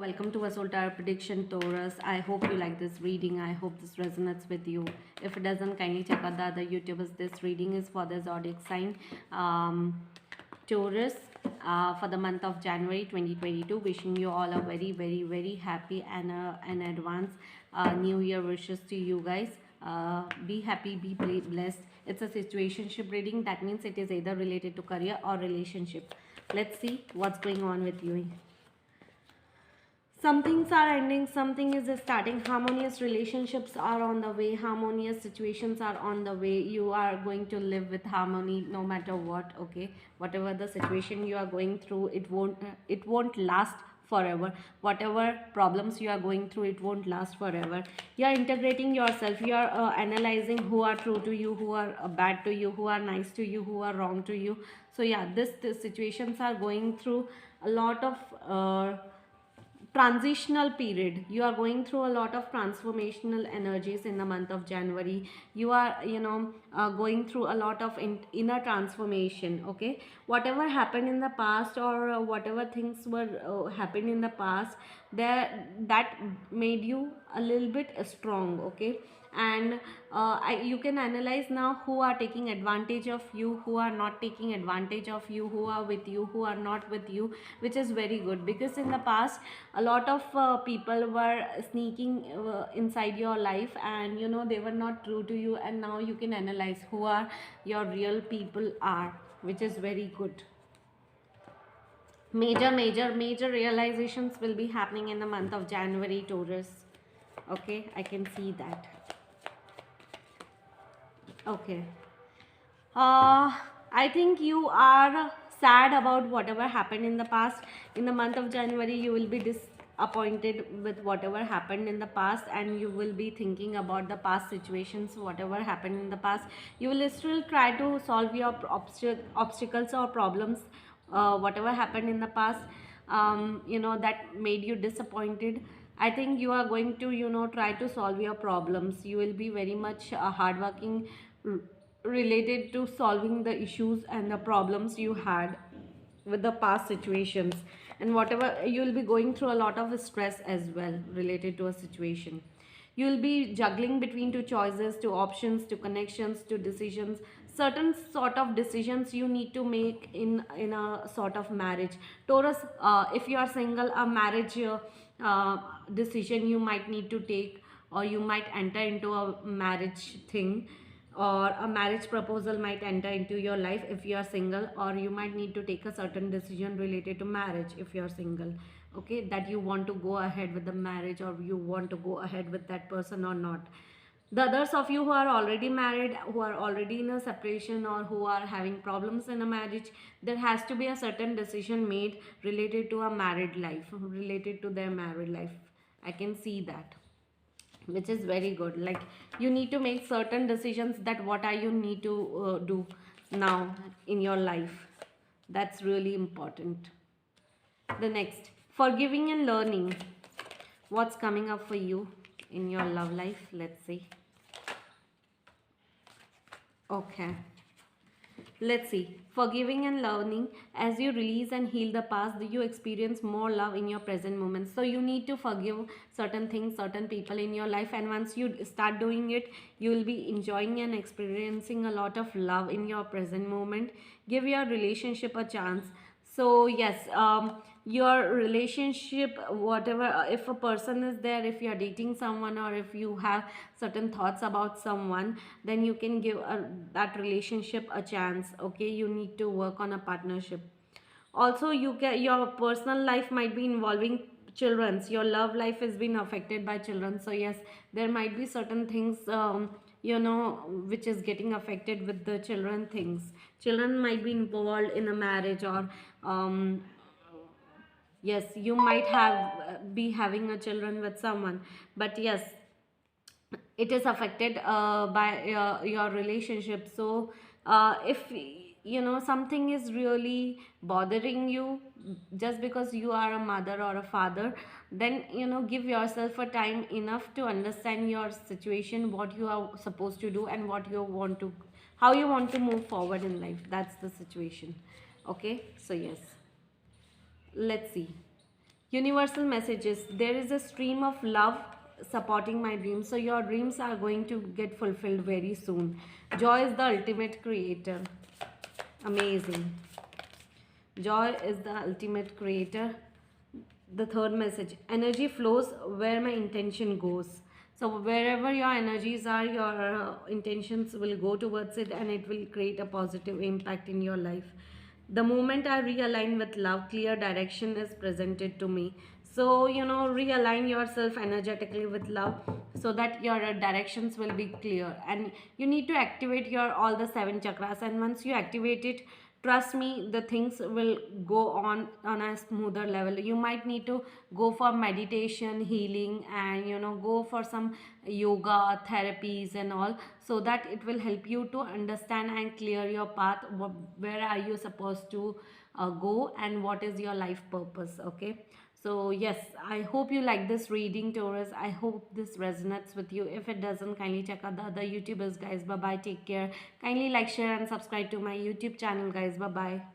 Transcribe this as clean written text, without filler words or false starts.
welcome to a Soul Tarot Prediction Taurus. I hope you like this reading. I hope this resonates with you. If it doesn't, kindly check out the other YouTubers. This reading is for the zodiac sign Taurus for the month of January 2022. Wishing you all a very happy and an advance New Year wishes to you guys. Be happy, be blessed. It's a situationship reading. That means it is either related to career or relationship. Let's see what's going on with you. Some things are ending, something is starting. Harmonious relationships are on the way, harmonious situations are on the way. You are going to live with harmony no matter what. Okay, whatever the situation you are going through, it won't last forever. Whatever problems you are going through, it won't last forever. You are integrating yourself, you are analyzing who are true to you, who are bad to you, who are nice to you, who are wrong to you. So yeah, this situations are going through a lot of transitional period. You are going through a lot of transformational energies in the month of January. You are going through a lot of inner transformation. Okay, whatever happened in the past, or whatever things were happened in the past, that made you a little bit strong. Okay, and you can analyze now who are taking advantage of you, who are not taking advantage of you, who are with you, who are not with you, which is very good. Because in the past, a lot of people were sneaking inside your life, and they were not true to you, and now you can analyze who are your real people are, which is very good. Major realizations will be happening in the month of January, Taurus. Okay, I can see that. Okay. I think you are sad about whatever happened in the past. In the month of January, you will be disappointed with whatever happened in the past, and you will be thinking about the past situations, whatever happened in the past. You will still try to solve your obstacles or problems, whatever happened in the past, that made you disappointed. I think you are going to, try to solve your problems. You will be very much hardworking related to solving the issues and the problems you had with the past situations. And whatever, you will be going through a lot of stress as well related to a situation. You will be juggling between two choices, two options, two connections, two decisions. Certain sort of decisions you need to make in a sort of marriage. Taurus, if you are single, a marriage decision you might need to take, or you might enter into a marriage thing, or a marriage proposal might enter into your life if you are single, or you might need to take a certain decision related to marriage if you are single. Okay, that you want to go ahead with the marriage, or you want to go ahead with that person or not. The others of you who are already married, who are already in a separation, or who are having problems in a marriage, there has to be a certain decision made related to a married life, related to their married life. I can see that, which is very good. Like, you need to make certain decisions, that what are you need to do now in your life. That's really important. The next, forgiving and learning. What's coming up for you in your love life? Let's see. Okay, let's see. Forgiving and learning. As you release and heal the past, you experience more love in your present moments. So you need to forgive certain things, certain people in your life, and once you start doing it, you will be enjoying and experiencing a lot of love in your present moment. Give your relationship a chance. So yes, your relationship, whatever, if a person is there, if you are dating someone, or if you have certain thoughts about someone, then you can give that relationship a chance. Okay, you need to work on a partnership. Also, your personal life might be involving children's. Your love life has been affected by children. So yes, there might be certain things which is getting affected with the children things. Children might be involved in a marriage, or yes, you might be having a children with someone, but yes, it is affected by your relationship. So if something is really bothering you, just because you are a mother or a father, then give yourself a time enough to understand your situation, what you are supposed to do, and what you want to, how you want to move forward in life. That's the situation. Okay, so yes, let's see. Universal messages: there is a stream of love supporting my dreams, so your dreams are going to get fulfilled very soon. Joy is the ultimate creator. Amazing. Joy is the ultimate creator. The third message: energy flows where my intention goes. So wherever your energies are, your intentions will go towards it, and it will create a positive impact in your life. The moment I realign with love, clear direction is presented to me. So realign yourself energetically with love, so that your directions will be clear, and you need to activate your all the seven chakras. And once you activate it, trust me, the things will go on a smoother level. You might need to go for meditation, healing, and go for some yoga therapies and all, so that it will help you to understand and clear your path. Where are you supposed to go, and what is your life purpose? Okay. So yes, I hope you like this reading, Taurus. I hope this resonates with you. If it doesn't, kindly check out the other YouTubers, guys. Bye bye, take care. Kindly like, share, and subscribe to my YouTube channel, guys. Bye bye.